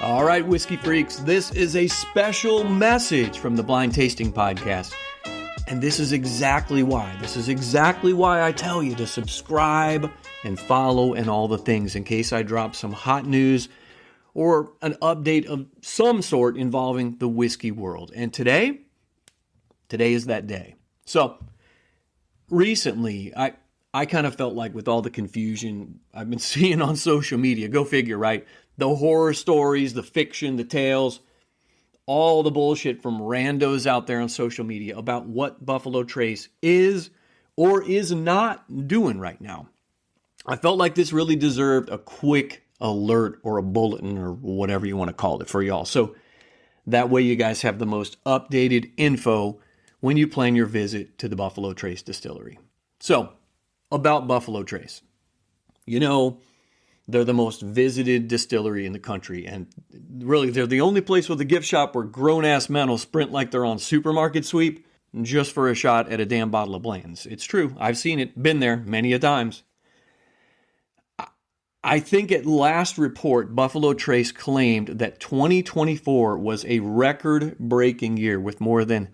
All right, whiskey freaks, this is a special message from the Blind Tasting Podcast. And this is exactly why. I tell you to subscribe and follow and all the things in case I drop some hot news or an update of some sort involving the whiskey world. And today is that day. So recently, I kind of felt like with all the confusion I've been seeing on social media, go figure, right? The horror stories, the fiction, the tales, all the bullshit from randos out there on social media about what Buffalo Trace is or is not doing right now. I felt like this really deserved a quick alert or a bulletin or whatever you want to call it for y'all. So that way you guys have the most updated info when you plan your visit to the Buffalo Trace Distillery. So, about Buffalo Trace. You know, they're the most visited distillery in the country, and really they're the only place with a gift shop where grown-ass men will sprint like they're on supermarket sweep just for a shot at a damn bottle of Blanton's. It's true. I've seen it, been there many a times. I think at last report, Buffalo Trace claimed that 2024 was a record-breaking year with more than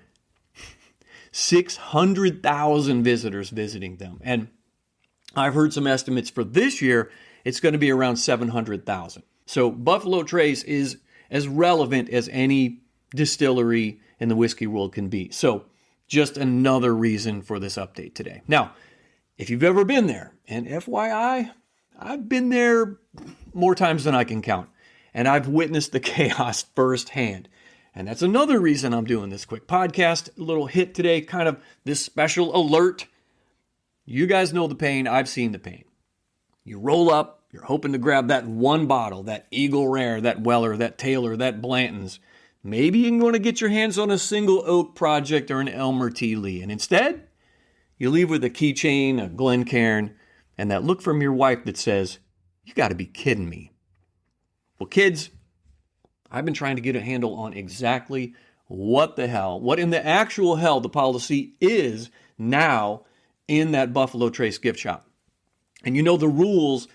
600,000 visitors visiting them. And I've heard some estimates for this year, it's going to be around 700,000. So Buffalo Trace is as relevant as any distillery in the whiskey world can be. So just another reason for this update today. Now, if you've ever been there, and FYI, I've been there more times than I can count, and I've witnessed the chaos firsthand. And that's another reason I'm doing this quick podcast, a little hit today, kind of this special alert. You guys know the pain. I've seen the pain. You roll up, you're hoping to grab that one bottle, that Eagle Rare, that Weller, that Taylor, that Blanton's. Maybe you're going to get your hands on a single oak project or an Elmer T. Lee. And instead, you leave with a keychain, a Glencairn, and that look from your wife that says, "You got to be kidding me." Well, kids, I've been trying to get a handle on exactly what in the actual hell the policy is now in that Buffalo Trace gift shop. And you know the rules,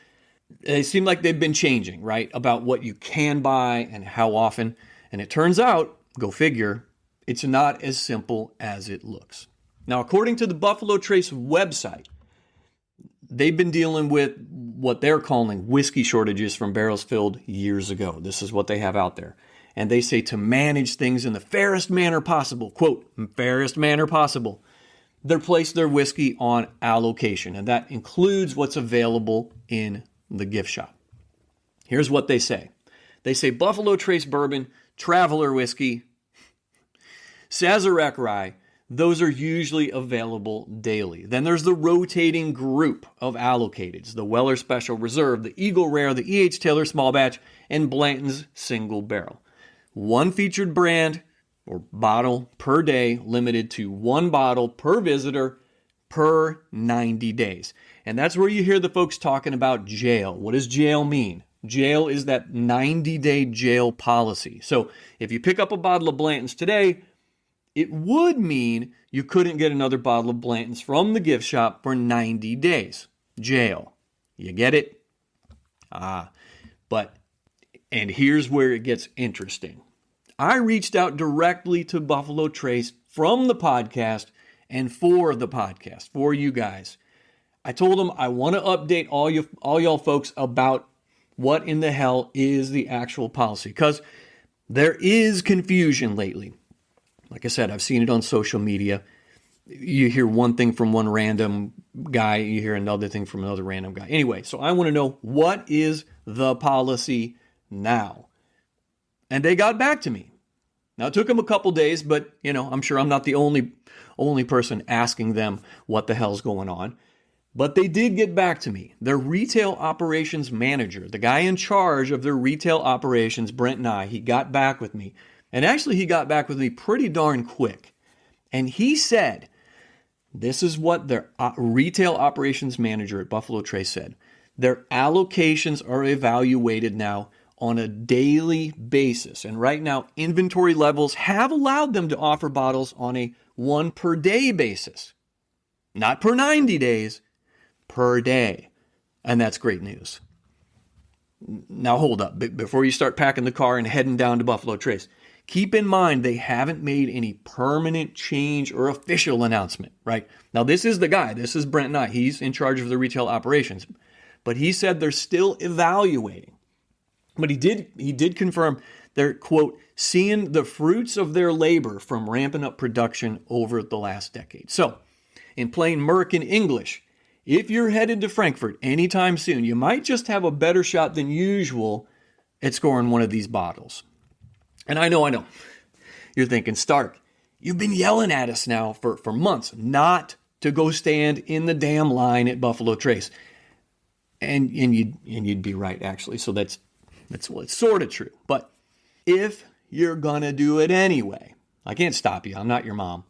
they seem like they've been changing, right? About what you can buy and how often. And it turns out, go figure, it's not as simple as it looks. Now, according to the Buffalo Trace website, they've been dealing with what they're calling whiskey shortages from barrels filled years ago. This is what they have out there. And they say to manage things in the fairest manner possible, quote, fairest manner possible, they place their whiskey on allocation. And that includes what's available in the gift shop. Here's what they say. They say Buffalo Trace bourbon, Traveler whiskey, Sazerac rye, those are usually available daily. Then there's the rotating group of allocateds, the Weller Special Reserve, the Eagle Rare, the E.H. Taylor Small Batch, and Blanton's Single Barrel. One featured brand or bottle per day, limited to one bottle per visitor per 90 days. And that's where you hear the folks talking about jail. What does jail mean? Jail is that 90-day jail policy. So if you pick up a bottle of Blanton's today, it would mean you couldn't get another bottle of Blanton's from the gift shop for 90 days. Jail. You get it? And here's where it gets interesting. I reached out directly to Buffalo Trace from the podcast and for the podcast, for you guys. I told them I want to update all y'all folks about what in the hell is the actual policy, because there is confusion lately. Like I said, I've seen it on social media. You hear one thing from one random guy, you hear another thing from another random guy. Anyway, so I want to know, what is the policy now? And they got back to me. Now, it took them a couple days, but, I'm sure I'm not the only person asking them what the hell's going on. But they did get back to me. Their retail operations manager, the guy in charge of their retail operations, Brent Nye, he got back with me. And actually, he got back with me pretty darn quick. And he said, this is what their retail operations manager at Buffalo Trace said. Their allocations are evaluated now on a daily basis. And right now, inventory levels have allowed them to offer bottles on a 1 per day basis. Not per 90 days, per day. And that's great news. Now hold up. Before you start packing the car and heading down to Buffalo Trace, keep in mind they haven't made any permanent change or official announcement, right? Now this is the guy. This is Brent Nye. He's in charge of the retail operations. But he said they're still evaluating. But he did confirm they're, quote, seeing the fruits of their labor from ramping up production over the last decade. So, in plain American English, if you're headed to Frankfurt anytime soon, you might just have a better shot than usual at scoring one of these bottles. And I know. You're thinking, Stark, you've been yelling at us now for months not to go stand in the damn line at Buffalo Trace. And you'd be right, actually. So that's well, it's sort of true. But if you're going to do it anyway, I can't stop you. I'm not your mom.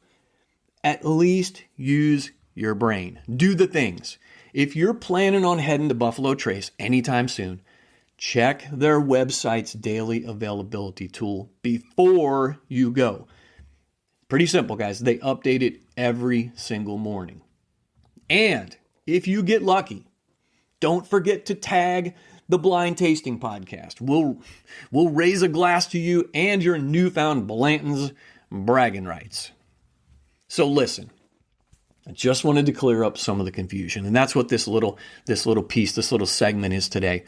At least use your brain. Do the things. If you're planning on heading to Buffalo Trace anytime soon, check their website's daily availability tool before you go. Pretty simple, guys. They update it every single morning. And if you get lucky, don't forget to tag the Blind Tasting Podcast. We'll raise a glass to you and your newfound Blanton's bragging rights. So listen, I just wanted to clear up some of the confusion, and that's what this little segment is today.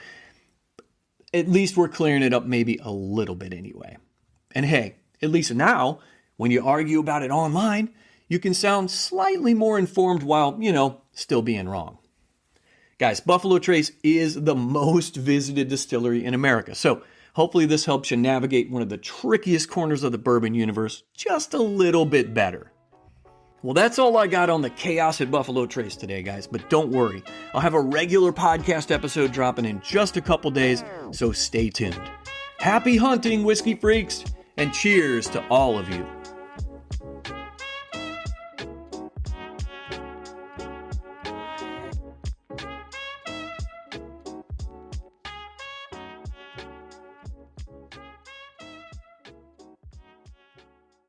At least we're clearing it up maybe a little bit anyway. And hey, at least now, when you argue about it online, you can sound slightly more informed while, still being wrong. Guys, Buffalo Trace is the most visited distillery in America. So hopefully this helps you navigate one of the trickiest corners of the bourbon universe just a little bit better. Well, that's all I got on the chaos at Buffalo Trace today, guys. But don't worry, I'll have a regular podcast episode dropping in just a couple days, so stay tuned. Happy hunting, whiskey freaks, and cheers to all of you.